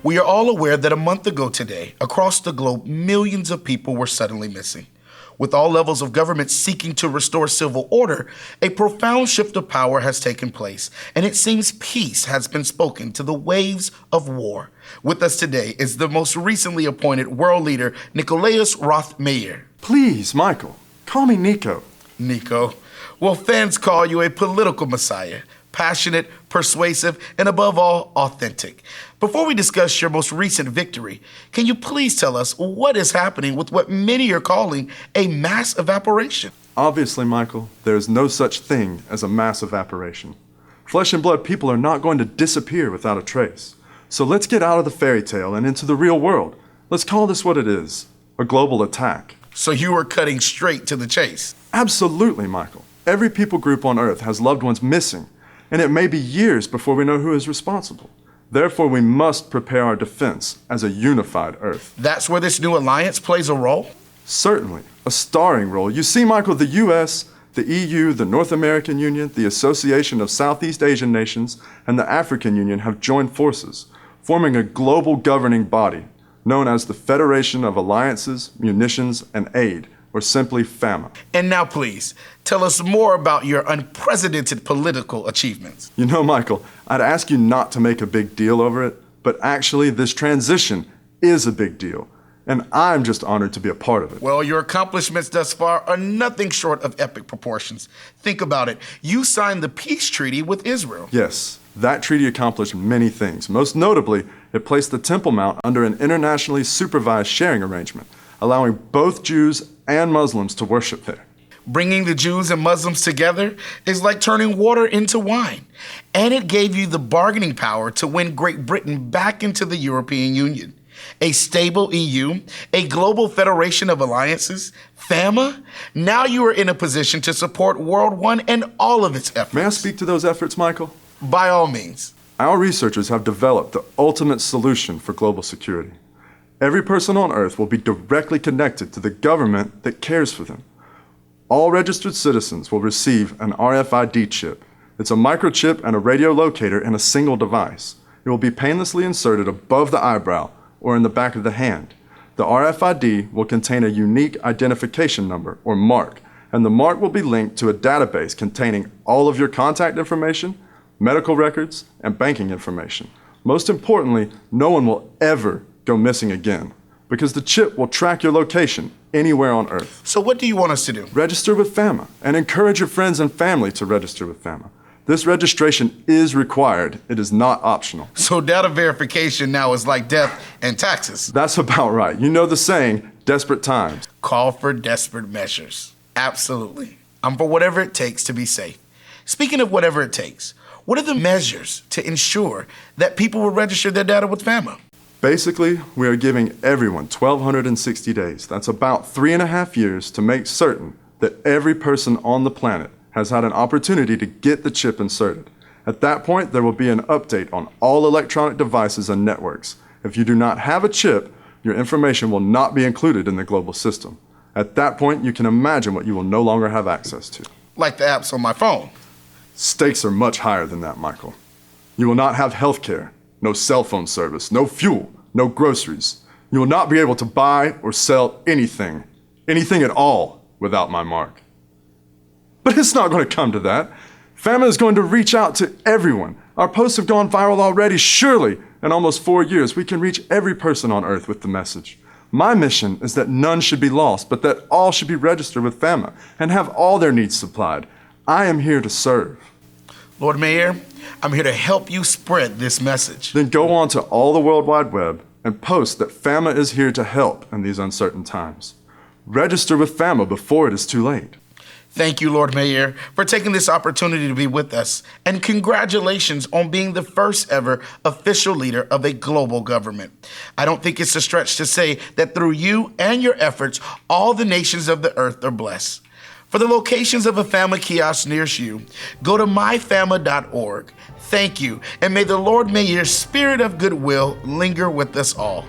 We are all aware that a month ago today, across the globe, millions of people were suddenly missing. With all levels of government seeking to restore civil order, a profound shift of power has taken place, and it seems peace has been spoken to the waves of war. With us today is the most recently appointed world leader, Nicolaus Roth-Mayer. Please, Michael, call me Nico. Nico. Well, fans call you a political messiah, passionate, persuasive, and above all, authentic. Before we discuss your most recent victory, can you please tell us what is happening with what many are calling a mass evaporation? Obviously, Michael, there is no such thing as a mass evaporation. Flesh and blood people are not going to disappear without a trace. So let's get out of the fairy tale and into the real world. Let's call this what it is, a global attack. So you are cutting straight to the chase. Absolutely, Michael. Every people group on Earth has loved ones missing, and it may be years before we know who is responsible. Therefore, we must prepare our defense as a unified Earth. That's where this new alliance plays a role? Certainly, a starring role. You see, Michael, the U.S., the EU, the North American Union, the Association of Southeast Asian Nations, and the African Union have joined forces, forming a global governing body known as the Federation of Alliances, Munitions, and Aid, or simply FAMA. And now please, tell us more about your unprecedented political achievements. You know, Michael, I'd ask you not to make a big deal over it, but actually this transition is a big deal, and I'm just honored to be a part of it. Well, your accomplishments thus far are nothing short of epic proportions. Think about it. You signed the peace treaty with Israel. Yes, that treaty accomplished many things. Most notably, it placed the Temple Mount under an internationally supervised sharing arrangement, allowing both Jews and Muslims to worship there. Bringing the Jews and Muslims together is like turning water into wine. And it gave you the bargaining power to win Great Britain back into the European Union. A stable EU, a global federation of alliances, FAMA. Now you are in a position to support World One and all of its efforts. May I speak to those efforts, Michael? By all means. Our researchers have developed the ultimate solution for global security. Every person on Earth will be directly connected to the government that cares for them. All registered citizens will receive an RFID chip. It's a microchip and a radio locator in a single device. It will be painlessly inserted above the eyebrow or in the back of the hand. The RFID will contain a unique identification number, or mark, and the mark will be linked to a database containing all of your contact information, medical records, and banking information. Most importantly, no one will ever go missing again, because the chip will track your location anywhere on Earth. So what do you want us to do? Register with FAMA and encourage your friends and family to register with FAMA. This registration is required. It is not optional. So data verification now is like death and taxes. That's about right. You know the saying, desperate times call for desperate measures. Absolutely. I'm for whatever it takes to be safe. Speaking of whatever it takes, what are the measures to ensure that people will register their data with FAMA? Basically, we are giving everyone 1,260 days. That's about 3.5 years to make certain that every person on the planet has had an opportunity to get the chip inserted. At that point, there will be an update on all electronic devices and networks. If you do not have a chip, your information will not be included in the global system. At that point, you can imagine what you will no longer have access to. Like the apps on my phone. Stakes are much higher than that, Michael. You will not have health care, no cell phone service, no fuel, no groceries. You will not be able to buy or sell anything at all, without my mark. But it's not going to come to that. FAMA is going to reach out to everyone. Our posts have gone viral already. Surely, in almost 4 years, we can reach every person on Earth with the message. My mission is that none should be lost, but that all should be registered with FAMA and have all their needs supplied. I am here to serve. Lord Mayor, I'm here to help you spread this message. Then go on to all the World Wide Web and post that FAMA is here to help in these uncertain times. Register with FAMA before it is too late. Thank you, Lord Mayor, for taking this opportunity to be with us, and congratulations on being the first ever official leader of a global government. I don't think it's a stretch to say that through you and your efforts, all the nations of the earth are blessed. For the locations of a FAMA kiosk near you, go to myfama.org. Thank you, and may the Lord Mayor's spirit of goodwill linger with us all.